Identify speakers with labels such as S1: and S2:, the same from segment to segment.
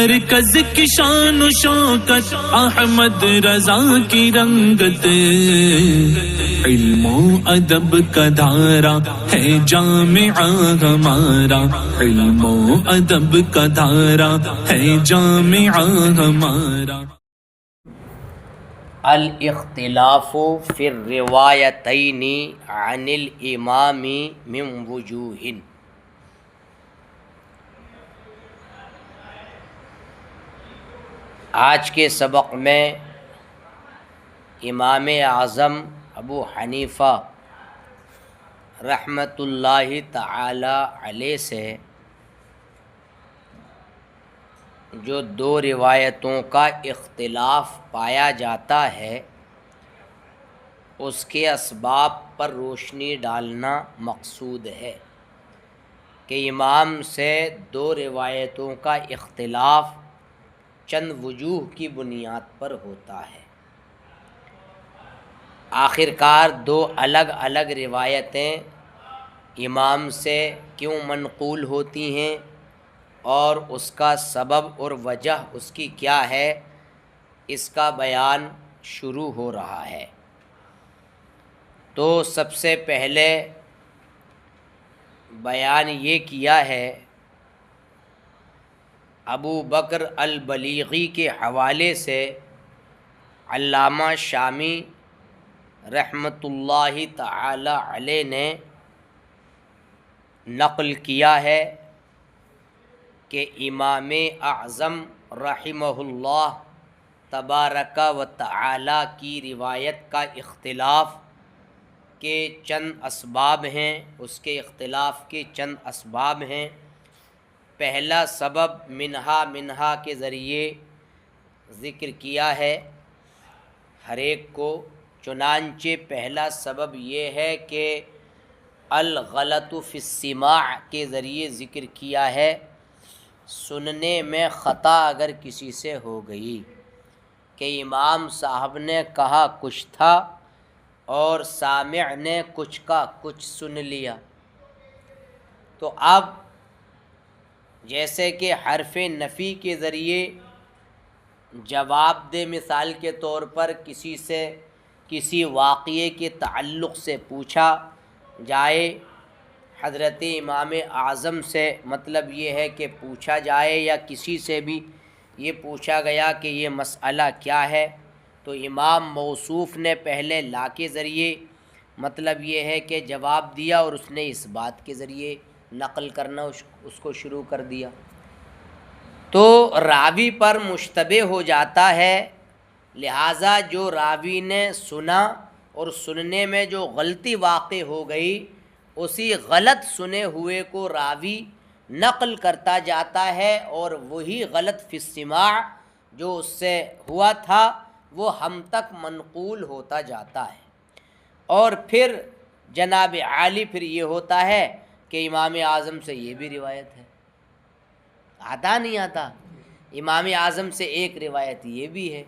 S1: مرکز کی شان و شوکت احمد رضا کی رنگت، علم و ادب کا دھارا ہے جامعہ ہمارا، علم و ادب کا دھارا ہے جامعہ ہمارا۔
S2: الاختلاف فی الروایتین عن الامام من وجوہ۔ آج کے سبق میں امام اعظم ابو حنیفہ رحمۃ اللہ تعالی علیہ سے جو دو روایتوں کا اختلاف پایا جاتا ہے اس کے اسباب پر روشنی ڈالنا مقصود ہے کہ امام سے دو روایتوں کا اختلاف چند وجوہ کی بنیاد پر ہوتا ہے۔ آخرکار دو الگ الگ روایتیں امام سے کیوں منقول ہوتی ہیں اور اس کا سبب اور وجہ اس کی کیا ہے، اس کا بیان شروع ہو رہا ہے۔ تو سب سے پہلے بیان یہ کیا ہے ابو بکر البلیغی کے حوالے سے علامہ شامی رحمۃ اللہ تعالی علیہ نے نقل کیا ہے کہ امام اعظم رحمہ اللہ تبارک و تعالی کی روایت کا اختلاف کے چند اسباب ہیں، اس کے اختلاف کے چند اسباب ہیں۔ پہلا سبب منہا کے ذریعے ذکر کیا ہے ہر ایک کو، چنانچہ پہلا سبب یہ ہے کہ الغلط فی السماع کے ذریعے ذکر کیا ہے، سننے میں خطا اگر کسی سے ہو گئی کہ امام صاحب نے کہا کچھ تھا اور سامع نے کچھ کا کچھ سن لیا، تو اب جیسے کہ حرف نفی کے ذریعے جواب دے، مثال کے طور پر کسی سے کسی واقعے کے تعلق سے پوچھا جائے، حضرت امام اعظم سے مطلب یہ ہے کہ پوچھا جائے یا کسی سے بھی یہ پوچھا گیا کہ یہ مسئلہ کیا ہے، تو امام موصوف نے پہلے لا کے ذریعے مطلب یہ ہے کہ جواب دیا اور اس نے اس بات کے ذریعے نقل کرنا اس کو شروع کر دیا، تو راوی پر مشتبہ ہو جاتا ہے۔ لہٰذا جو راوی نے سنا اور سننے میں جو غلطی واقع ہو گئی، اسی غلط سنے ہوئے کو راوی نقل کرتا جاتا ہے اور وہی غلط فی السماع جو اس سے ہوا تھا وہ ہم تک منقول ہوتا جاتا ہے۔ اور پھر جناب عالی پھر یہ ہوتا ہے کہ امام اعظم سے یہ بھی روایت ہے، آتا نہیں آتا، امام اعظم سے ایک روایت یہ بھی ہے،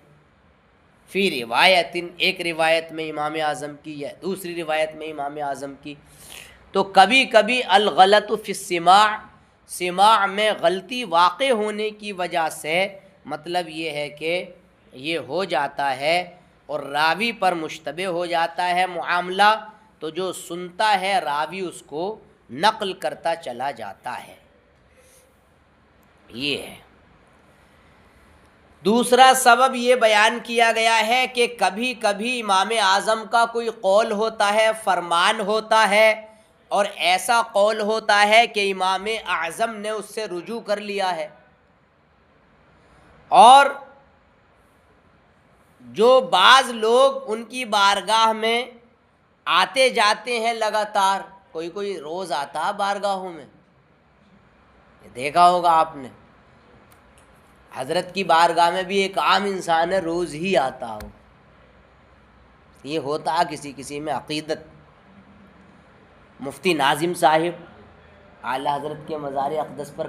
S2: فی روایت ایک روایت میں امام اعظم کی یا دوسری روایت میں امام اعظم کی۔ تو کبھی کبھی الغلط فی السماع، سماع میں غلطی واقع ہونے کی وجہ سے مطلب یہ ہے کہ یہ ہو جاتا ہے اور راوی پر مشتبہ ہو جاتا ہے معاملہ، تو جو سنتا ہے راوی اس کو نقل کرتا چلا جاتا ہے، یہ ہے۔ دوسرا سبب یہ بیان کیا گیا ہے کہ کبھی کبھی امام اعظم کا کوئی قول ہوتا ہے، فرمان ہوتا ہے، اور ایسا قول ہوتا ہے کہ امام اعظم نے اس سے رجوع کر لیا ہے، اور جو بعض لوگ ان کی بارگاہ میں آتے جاتے ہیں لگاتار، کوئی روز آتا ہے بارگاہوں میں، یہ دیکھا ہوگا آپ نے، حضرت کی بارگاہ میں بھی ایک عام انسان ہے روز ہی آتا ہو، یہ ہوتا ہے کسی میں عقیدت۔ مفتی ناظم صاحب اعلیٰ حضرت کے مزار اقدس پر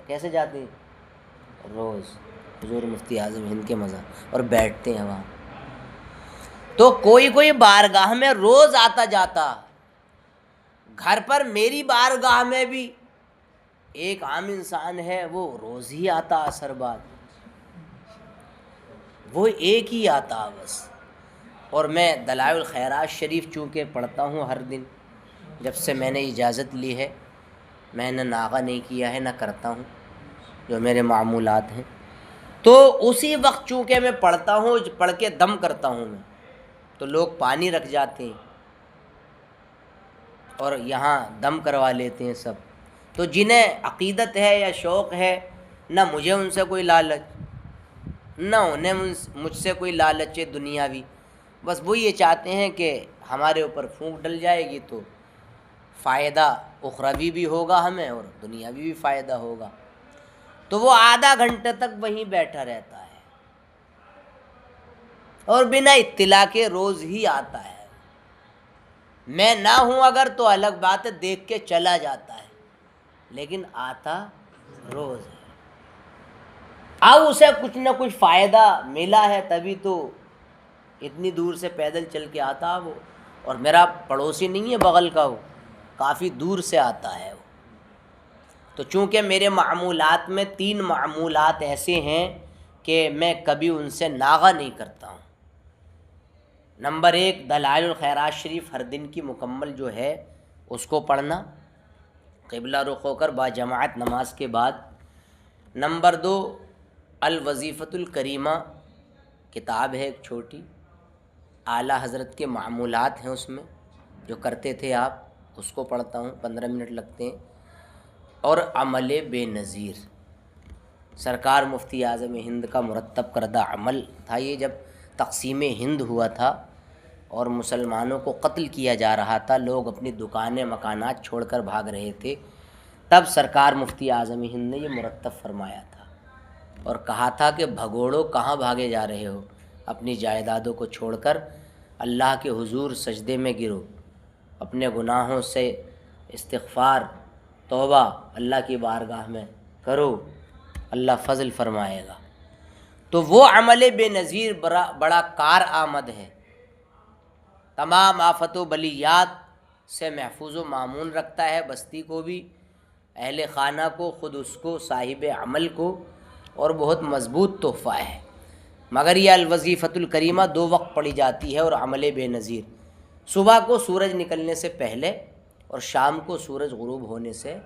S2: کیسے جاتے ہیں؟ روز حضور مفتی اعظم ہند کے مزار، اور بیٹھتے ہیں وہاں، تو کوئی بارگاہ میں روز آتا جاتا، گھر پر میری بارگاہ میں بھی ایک عام انسان ہے وہ روز ہی آتا عصر بعد، وہ ایک ہی آتا بس. اور میں دلائل الخیرات شریف چونکہ پڑھتا ہوں ہر دن، جب سے میں نے اجازت لی ہے میں نے ناغہ نہیں کیا ہے، نہ کرتا ہوں، جو میرے معمولات ہیں. تو اسی وقت چونکہ میں پڑھتا ہوں، پڑھ کے دم کرتا ہوں میں، تو لوگ پانی رکھ جاتے ہیں اور یہاں دم کروا لیتے ہیں سب. تو جنہیں عقیدت ہے یا شوق ہے، نہ مجھے ان سے کوئی لالچ، نہ انہیں مجھ سے کوئی لالچ ہے دنیاوی. بس وہ یہ چاہتے ہیں کہ ہمارے اوپر پھونک ڈل جائے گی تو فائدہ اخروی بھی ہوگا ہمیں اور دنیاوی بھی فائدہ ہوگا. تو وہ آدھا گھنٹے تک وہیں بیٹھا رہتا ہے اور بنا اطلاع کے روز ہی آتا ہے. میں نہ ہوں اگر تو الگ بات ہے، دیکھ کے چلا جاتا ہے، لیکن آتا روز ہے. اب اسے کچھ نہ کچھ فائدہ ملا ہے تبھی تو اتنی دور سے پیدل چل کے آتا وہ. اور میرا پڑوسی نہیں ہے بغل کا، وہ کافی دور سے آتا ہے وہ. تو چونکہ میرے معمولات میں 3 معمولات ایسے ہیں کہ میں کبھی ان سے ناغہ نہیں کرتا ہوں. نمبر 1 دلائل الخیرات شریف ہر دن کی مکمل جو ہے اس کو پڑھنا قبلہ رخ ہو کر با جماعت نماز کے بعد. نمبر 2 الوظیفۃ الکریمہ کتاب ہے ایک چھوٹی، اعلیٰ حضرت کے معمولات ہیں اس میں جو کرتے تھے آپ، اس کو پڑھتا ہوں، 15 منٹ لگتے ہیں. اور عمل بے نظیر سرکار مفتی اعظم ہند کا مرتب کردہ عمل تھا. یہ جب تقسیم ہند ہوا تھا اور مسلمانوں کو قتل کیا جا رہا تھا، لوگ اپنی دکانیں مکانات چھوڑ کر بھاگ رہے تھے، تب سرکار مفتی اعظم ہند نے یہ مرتب فرمایا تھا اور کہا تھا کہ بھگوڑو کہاں بھاگے جا رہے ہو، اپنی جائیدادوں کو چھوڑ کر اللہ کے حضور سجدے میں گرو، اپنے گناہوں سے استغفار توبہ اللہ کی بارگاہ میں کرو، اللہ فضل فرمائے گا. تو وہ عمل بے نظیر بڑا کار آمد ہے، تمام آفت و بلیات سے محفوظ و معمون رکھتا ہے، بستی کو بھی، اہل خانہ کو، خود اس کو، صاحب عمل کو، اور بہت مضبوط تحفہ ہے. مگر یہ الوظیفۃ الکریمہ 2 وقت پڑھی جاتی ہے. اور عمل بے نظیر صبح کو سورج نکلنے سے پہلے اور شام کو سورج غروب ہونے سے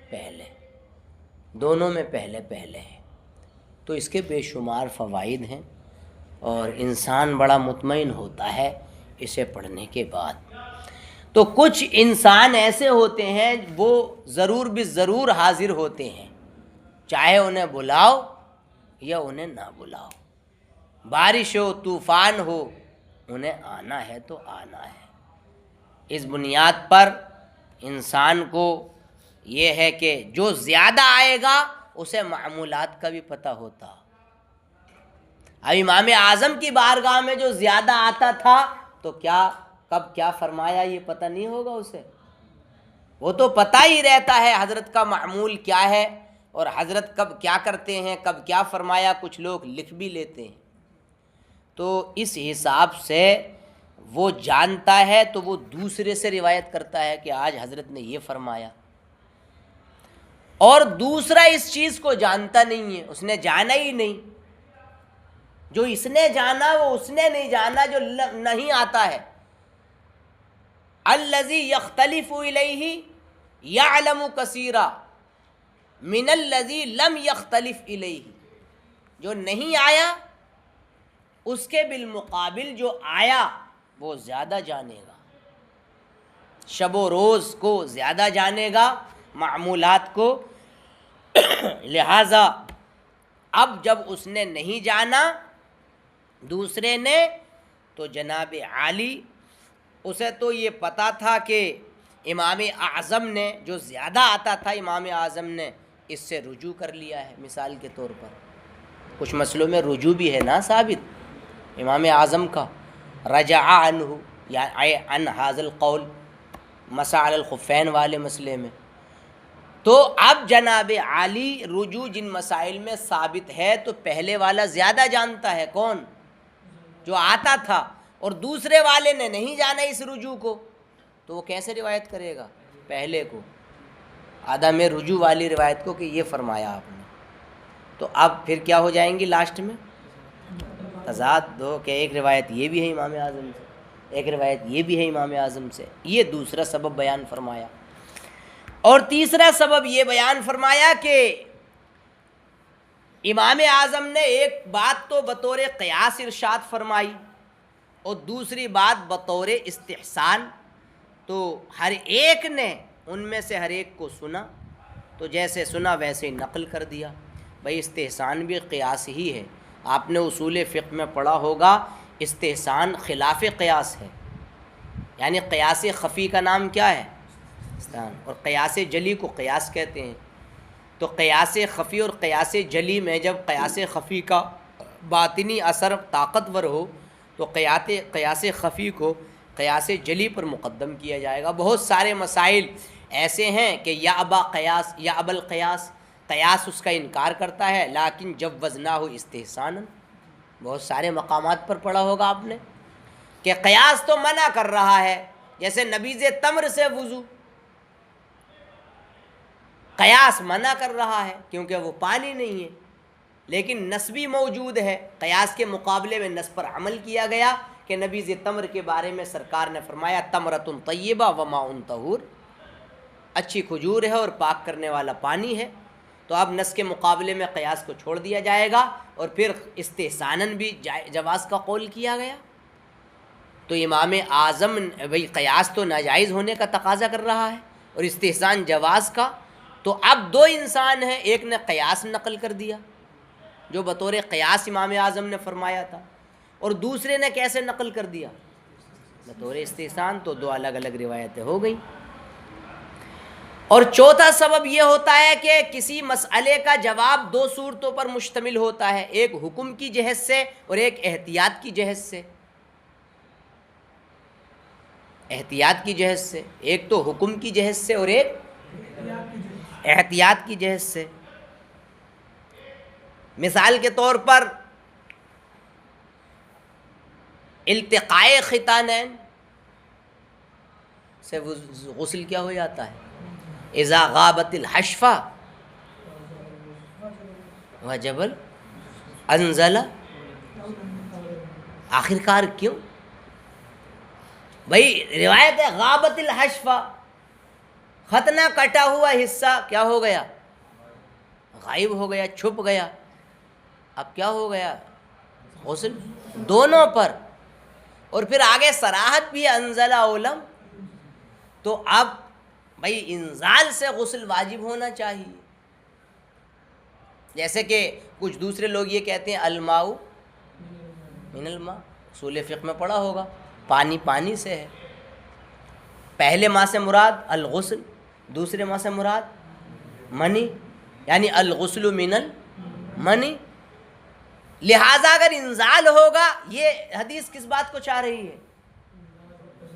S2: پہلے، دونوں میں پہلے ہے. تو اس کے بے شمار فوائد ہیں اور انسان بڑا مطمئن ہوتا ہے اسے پڑھنے کے بعد. تو کچھ انسان ایسے ہوتے ہیں وہ ضرور بالضرور حاضر ہوتے ہیں، چاہے انہیں بلاؤ یا انہیں نہ بلاؤ، بارش ہو طوفان ہو، انہیں آنا ہے تو آنا ہے. اس بنیاد پر انسان کو یہ ہے کہ جو زیادہ آئے گا اسے معمولات کا بھی پتہ ہوتا. اب امام اعظم کی بارگاہ میں جو زیادہ آتا تھا تو کب کیا فرمایا یہ پتہ نہیں ہوگا اسے، وہ تو پتہ ہی رہتا ہے حضرت کا معمول کیا ہے اور حضرت کب کیا کرتے ہیں، کب کیا فرمایا، کچھ لوگ لکھ بھی لیتے ہیں. تو اس حساب سے وہ جانتا ہے تو وہ دوسرے سے روایت کرتا ہے کہ آج حضرت نے یہ فرمایا، اور دوسرا اس چیز کو جانتا نہیں ہے، اس نے جانا ہی نہیں. جو اس نے جانا وہ اس نے نہیں جانا جو نہیں آتا ہے. الذی یختلف الیہ یعلم کثیرا من الذی لم یختلف الیہ، جو نہیں آیا اس کے بالمقابل جو آیا وہ زیادہ جانے گا، شب و روز کو زیادہ جانے گا، معمولات کو. لہذا اب جب اس نے نہیں جانا دوسرے نے، تو جناب عالی اسے تو یہ پتا تھا کہ امام اعظم نے جو زیادہ آتا تھا، امام اعظم نے اس سے رجوع کر لیا ہے. مثال کے طور پر کچھ مسئلوں میں رجوع بھی ہے نا ثابت، امام اعظم کا رجع عنہ یا عن ھذا القول مسح علی الخفین والے مسئلے میں. تو اب جناب عالی رجوع جن مسائل میں ثابت ہے تو پہلے والا زیادہ جانتا ہے، کون؟ جو آتا تھا، اور دوسرے والے نے نہیں جانا اس رجوع کو، تو وہ کیسے روایت کرے گا پہلے کو؟ عدم رجوع والی روایت کو کہ یہ فرمایا آپ نے، تو اب پھر کیا ہو جائیں گی لاسٹ میں؟ تضاد دو کہ ایک روایت یہ بھی ہے امام اعظم سے، ایک روایت یہ بھی ہے امام اعظم سے. یہ دوسرا سبب بیان فرمایا. اور تیسرا سبب یہ بیان فرمایا کہ امام اعظم نے ایک بات تو بطور قیاس ارشاد فرمائی اور دوسری بات بطور استحسان. تو ہر ایک نے ان میں سے ہر ایک کو سنا، تو جیسے سنا ویسے ہی نقل کر دیا. بھائی استحسان بھی قیاس ہی ہے. آپ نے اصول فقہ میں پڑھا ہوگا استحسان خلاف قیاس ہے، یعنی قیاس خفی کا نام کیا ہے؟ استحسان. اور قیاس جلی کو قیاس کہتے ہیں. تو قیاس خفی اور قیاس جلی میں جب قیاس خفی کا باطنی اثر طاقتور ہو تو قیاس خفی کو قیاس جلی پر مقدم کیا جائے گا. بہت سارے مسائل ایسے ہیں کہ یا ابا قیاس یا ابل قیاس، قیاس اس کا انکار کرتا ہے لیکن جب وزنہ ہو استحسان. بہت سارے مقامات پر پڑھا ہوگا آپ نے کہ قیاس تو منع کر رہا ہے، جیسے نبیذ تمر سے وضو، قیاس منع کر رہا ہے کیونکہ وہ پانی نہیں ہے، لیکن نص بھی موجود ہے. قیاس کے مقابلے میں نص پر عمل کیا گیا کہ نبیذ تمر کے بارے میں سرکار نے فرمایا تمرۃ طیبہ و ماء طہور، اچھی کھجور ہے اور پاک کرنے والا پانی ہے. تو اب نص کے مقابلے میں قیاس کو چھوڑ دیا جائے گا اور پھر استحساناً بھی جواز کا قول کیا گیا. تو امام اعظم بھائی قیاس تو ناجائز ہونے کا تقاضا کر رہا ہے اور استحسان جواز کا. تو اب دو انسان ہیں، ایک نے قیاس نقل کر دیا جو بطور قیاس امام اعظم نے فرمایا تھا، اور دوسرے نے کیسے نقل کر دیا؟ بطور استحسان. تو دو الگ الگ روایتیں ہو گئیں. اور چوتھا سبب یہ ہوتا ہے کہ کسی مسئلے کا جواب دو صورتوں پر مشتمل ہوتا ہے، ایک حکم کی جہت سے اور ایک احتیاط کی جہت سے. احتیاط کی جہت سے، ایک تو حکم کی جہت سے اور ایک احتیاط کی جہت سے. مثال کے طور پر التقائے ختانین سے غسل کیا ہو جاتا ہے؟ اذا غابت الحشفہ وجب انزل. آخرکار کیوں؟ بھائی روایت ہے غابت الحشفہ، ختنہ کٹا ہوا حصہ کیا ہو گیا؟ غائب ہو گیا، چھپ گیا. اب کیا ہو گیا؟ غسل دونوں پر. اور پھر آگے صراحت بھی انزل اولم. تو اب بھائی انزال سے غسل واجب ہونا چاہیے. جیسے کہ کچھ دوسرے لوگ یہ کہتے ہیں الماء من الماء، اصول فقہ میں پڑھا ہوگا پانی پانی سے ہے. پہلے ماء سے مراد الغسل، دوسرے ماء سے مراد منی، یعنی الغسل من المنی. لہذا اگر انزال ہوگا، یہ حدیث کس بات کو چاہ رہی ہے؟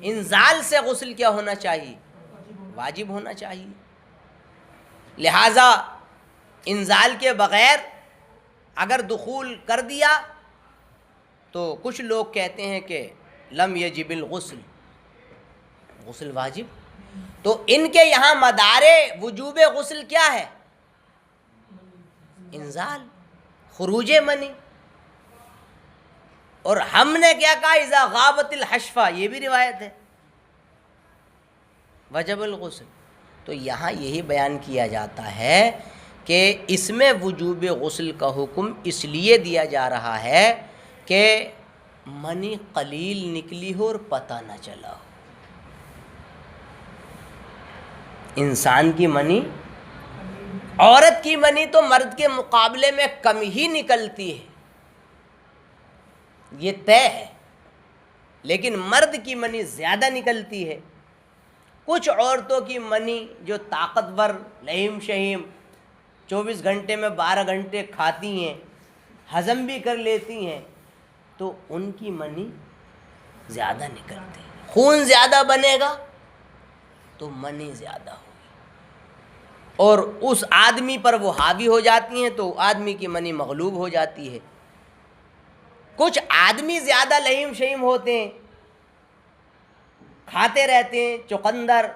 S2: انزال سے غسل کیا ہونا چاہیے؟ واجب ہونا چاہیے. لہذا انزال کے بغیر اگر دخول کر دیا تو کچھ لوگ کہتے ہیں کہ لم یجب الغسل، غسل واجب. تو ان کے یہاں مدار وجوب غسل کیا ہے؟ انزال، خروج منی. اور ہم نے کیا کہا؟ اذا غابت الحشفہ، یہ بھی روایت ہے وجب الغسل. تو یہاں یہی بیان کیا جاتا ہے کہ اس میں وجوب غسل کا حکم اس لیے دیا جا رہا ہے کہ منی قلیل نکلی ہو اور پتہ نہ چلا ہو. انسان کی منی، عورت کی منی تو مرد کے مقابلے میں کم ہی نکلتی ہے، یہ طے ہے، لیکن مرد کی منی زیادہ نکلتی ہے. کچھ عورتوں کی منی جو طاقتور لہیم شہیم 24 گھنٹے میں 12 گھنٹے کھاتی ہیں، ہضم بھی کر لیتی ہیں، تو ان کی منی زیادہ نکلتی ہے. خون زیادہ بنے گا تو منی زیادہ ہوگی، اور اس آدمی پر وہ حاوی ہو جاتی ہیں تو آدمی کی منی مغلوب ہو جاتی ہے. کچھ آدمی زیادہ لہیم شہیم ہوتے ہیں، کھاتے رہتے ہیں، چقندر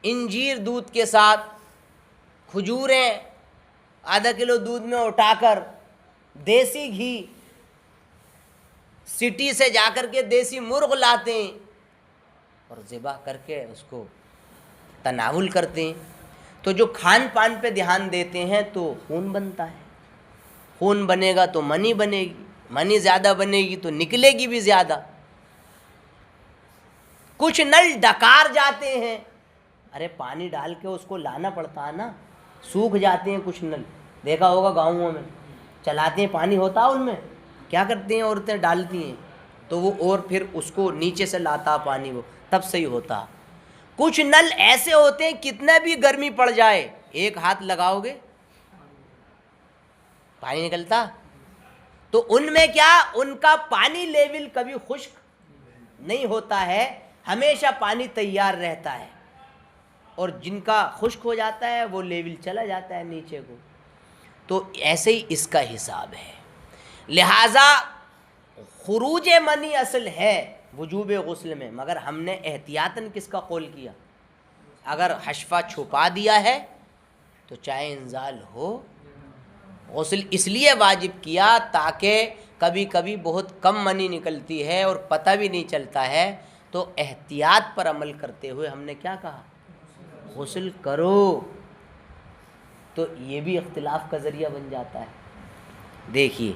S2: انجیر دودھ کے ساتھ، کھجوریں آدھا کلو دودھ میں اٹھا کر، دیسی گھی، سٹی سے جا کر کے دیسی مرغ لاتے ہیں اور ذبح کر کے اس کو تناول کرتے ہیں۔ تو جو کھان پان پہ دھیان دیتے ہیں تو خون بنتا ہے، خون بنے گا تو منی بنے گی، منی زیادہ بنے گی تو نکلے گی بھی زیادہ۔ کچھ نل ڈکار جاتے ہیں، ارے پانی ڈال کے اس کو لانا پڑتا ہے نا، سوکھ جاتے ہیں کچھ نل، دیکھا ہوگا گاؤں میں چلاتے ہیں، پانی ہوتا ہے ان میں، کیا کرتے ہیں عورتیں ڈالتی ہیں تو وہ اور پھر اس کو نیچے سے لاتا پانی، وہ تب صحیح ہوتا۔ کچھ نل ایسے ہوتے ہیں کتنا بھی گرمی پڑ جائے ایک ہاتھ لگاؤ گے پانی نکلتا۔ تو ان میں کیا، ان کا پانی لیول کبھی خشک نہیں ہوتا ہے، ہمیشہ پانی تیار رہتا ہے، اور جن کا خشک ہو جاتا ہے وہ لیول چلا جاتا ہے نیچے کو۔ تو ایسے ہی اس کا حساب ہے، لہٰذا خروج منی اصل ہے وجوب غسل میں، مگر ہم نے احتیاطاً کس کا قول کیا؟ اگر حشفہ چھپا دیا ہے تو چاہے انزال ہو، غسل اس لیے واجب کیا تاکہ کبھی کبھی بہت کم منی نکلتی ہے اور پتہ بھی نہیں چلتا ہے، تو احتیاط پر عمل کرتے ہوئے ہم نے کیا کہا؟ غسل کرو۔ تو یہ بھی اختلاف کا ذریعہ بن جاتا ہے۔ دیکھیے،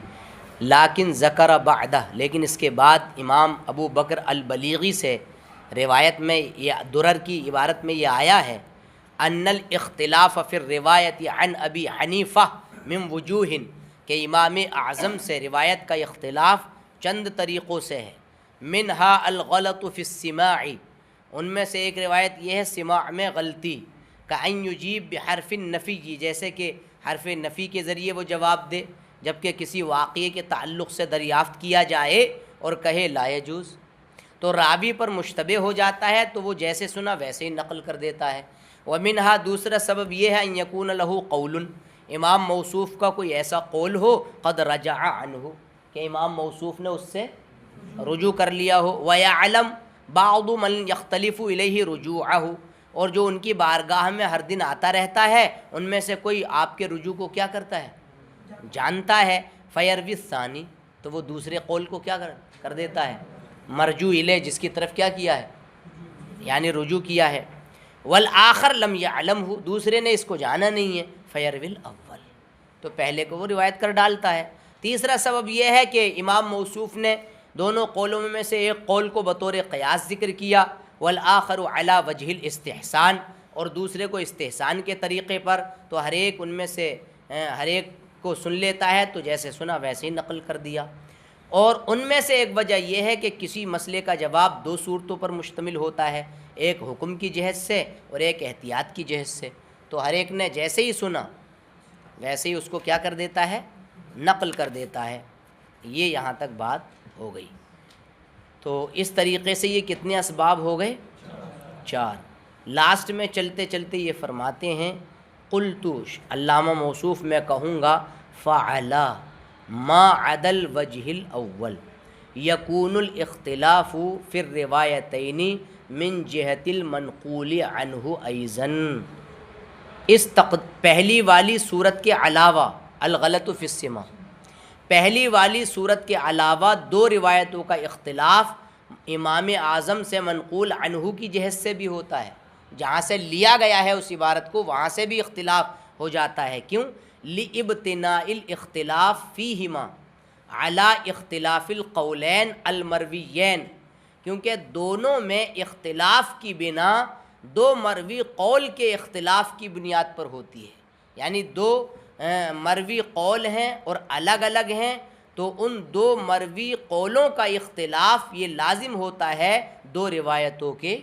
S2: لیکن ذکر بعدہ، لیکن اس کے بعد امام ابو بکر البلیغی سے روایت میں، یہ درر کی عبارت میں یہ آیا ہے، ان الاختلاف فی الروایت عن ابی حنیفہ من وجوہ، کہ امام اعظم سے روایت کا اختلاف چند طریقوں سے ہے، منہا الغلط فی السماع، ان میں سے ایک روایت یہ ہے سماع میں غلطی، کأن یجیب بحرف النفی، جیسے کہ حرف نفی کے ذریعے وہ جواب دے جبکہ کسی واقعے کے تعلق سے دریافت کیا جائے اور کہے لا یجوز، تو راوی پر مشتبہ ہو جاتا ہے تو وہ جیسے سنا ویسے ہی نقل کر دیتا ہے۔ ومنہا، دوسرا سبب یہ ہے ان یکون لہ قول، امام موصوف کا کوئی ایسا قول ہو قد رجع عنہ، کہ امام موصوف نے اس سے رجوع کر لیا ہو، ویعلم بعض من یختلف الیہ رجوعہ، اور جو ان کی بارگاہ میں ہر دن آتا رہتا ہے ان میں سے کوئی آپ کے رجوع کو کیا کرتا ہے؟ جانتا ہے، فیروی الثانی، تو وہ دوسرے قول کو کیا کر دیتا ہے؟ مرجوع الیہ، جس کی طرف کیا کیا ہے؟ یعنی رجوع کیا ہے۔ والآخر لم یعلمہ، دوسرے نے اس کو جانا نہیں ہے، فیروی الاول، تو پہلے کو وہ روایت کر ڈالتا ہے۔ تیسرا سبب یہ ہے کہ امام موصوف نے دونوں قولوں میں سے ایک قول کو بطور قیاس ذکر کیا، والآخر علی وجہ الاستحسان، اور دوسرے کو استحسان کے طریقے پر، تو ہر ایک ان میں سے ہر ایک کو سن لیتا ہے تو جیسے سنا ویسے ہی نقل کر دیا۔ اور ان میں سے ایک وجہ یہ ہے کہ کسی مسئلے کا جواب دو صورتوں پر مشتمل ہوتا ہے، ایک حکم کی جہت سے اور ایک احتیاط کی جہت سے، تو ہر ایک نے جیسے ہی سنا ویسے ہی اس کو کیا کر دیتا ہے؟ نقل کر دیتا ہے۔ یہ یہاں تک بات ہو گئی۔ تو اس طریقے سے یہ کتنے اسباب ہو گئے؟ 4۔ لاسٹ میں چلتے چلتے یہ فرماتے ہیں، قلت، علامہ موصوف میں کہوں گا، فعلا ما عدا الوجہ الاول یکون الاختلاف فی الروایتین من جہت المنقول عنہ ایضاً، اس پہلی والی صورت کے علاوہ، الغلط فی السماع، پہلی والی صورت کے علاوہ دو روایتوں کا اختلاف امام اعظم سے منقول عنہ کی جہت سے بھی ہوتا ہے، جہاں سے لیا گیا ہے اس عبارت کو وہاں سے بھی اختلاف ہو جاتا ہے۔ کیوں؟ لِابْتِنَاءِ الاختلاف فیہما علی اختلاف القولین المرویین، کیونکہ دونوں میں اختلاف کی بنا دو مروی قول کے اختلاف کی بنیاد پر ہوتی ہے، یعنی دو مروی قول ہیں اور الگ الگ ہیں، تو ان دو مروی قولوں کا اختلاف یہ لازم ہوتا ہے دو روایتوں کے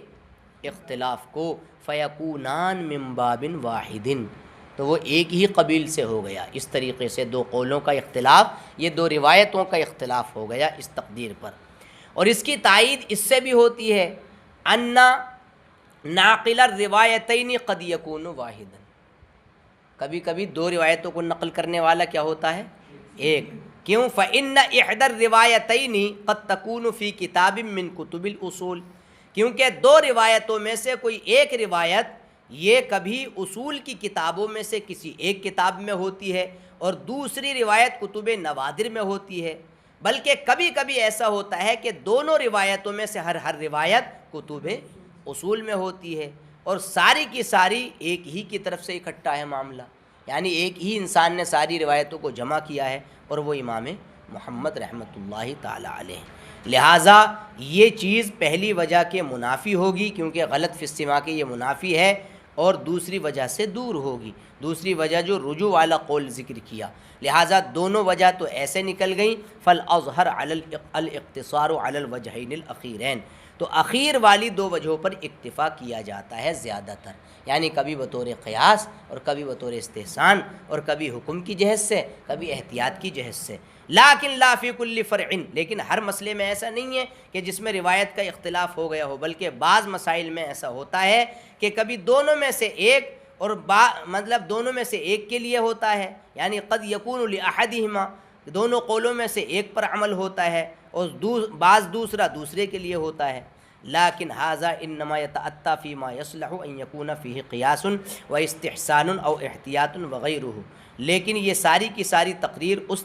S2: اختلاف کو، فیکونان من باب واحد، تو وہ ایک ہی قبیل سے ہو گیا۔ اس طریقے سے دو قولوں کا اختلاف، یہ دو روایتوں کا اختلاف ہو گیا اس تقدیر پر۔ اور اس کی تائید اس سے بھی ہوتی ہے، ان ناقل الروایتین قد یکون واحدا، کبھی کبھی دو روایتوں کو نقل کرنے والا کیا ہوتا ہے؟ ایک۔ کیوں؟ فإن احدى الروایتین قد تکون فی کتاب من کتب الاصول، کیونکہ دو روایتوں میں سے کوئی ایک روایت یہ کبھی اصول کی کتابوں میں سے کسی ایک کتاب میں ہوتی ہے اور دوسری روایت کتب نوادر میں ہوتی ہے، بلکہ کبھی کبھی ایسا ہوتا ہے کہ دونوں روایتوں میں سے ہر روایت کتب اصول میں ہوتی ہے، اور ساری کی ساری ایک ہی کی طرف سے اکٹھا ہے معاملہ، یعنی ایک ہی انسان نے ساری روایتوں کو جمع کیا ہے اور وہ امام محمد رحمۃ اللہ تعالی علیہ۔ لہٰذا یہ چیز پہلی وجہ کے منافی ہوگی، کیونکہ غلط فی السماع کے یہ منافی ہے، اور دوسری وجہ سے دور ہوگی، دوسری وجہ جو رجوع والا قول ذکر کیا، لہٰذا دونوں وجہ تو ایسے نکل گئیں۔ فالاظہر علی الاقتصار علی الوجہین الاخیرین، تو اخیر والی دو وجہوں پر اکتفا کیا جاتا ہے زیادہ تر، یعنی کبھی بطور قیاس اور کبھی بطور استحسان، اور کبھی حکم کی جہت سے کبھی احتیاط کی جہت سے، لیکن لا فی کل فرع، لیکن ہر مسئلے میں ایسا نہیں ہے کہ جس میں روایت کا اختلاف ہو گیا ہو، بلکہ بعض مسائل میں ایسا ہوتا ہے کہ کبھی دونوں میں سے ایک، اور مطلب دونوں میں سے ایک کے لیے ہوتا ہے، یعنی قد یکون لاحدہما، دونوں قولوں میں سے ایک پر عمل ہوتا ہے، اور بعض دوسرا دوسرے کے لیے ہوتا ہے۔ لیکن ھذا انما یتأتی فیما یصلح ان یکون فیہ قیاس و استحسان او احتیاط وغیرہ، لیکن یہ ساری کی ساری تقریر اس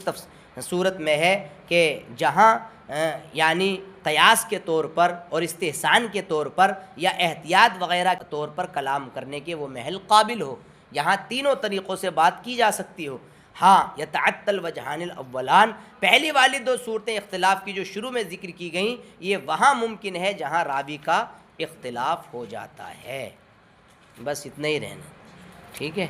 S2: صورت میں ہے کہ جہاں یعنی قیاس کے طور پر اور استحسان کے طور پر یا احتیاط وغیرہ کے طور پر کلام کرنے کے وہ محل قابل ہو، یہاں تینوں طریقوں سے بات کی جا سکتی ہو۔ ہاں یتعطل الوجہان الاولان، پہلی والی دو صورتیں اختلاف کی جو شروع میں ذکر کی گئیں، یہ وہاں ممکن ہے جہاں راوی کا اختلاف ہو جاتا ہے۔ بس اتنا ہی رہنا، ٹھیک ہے۔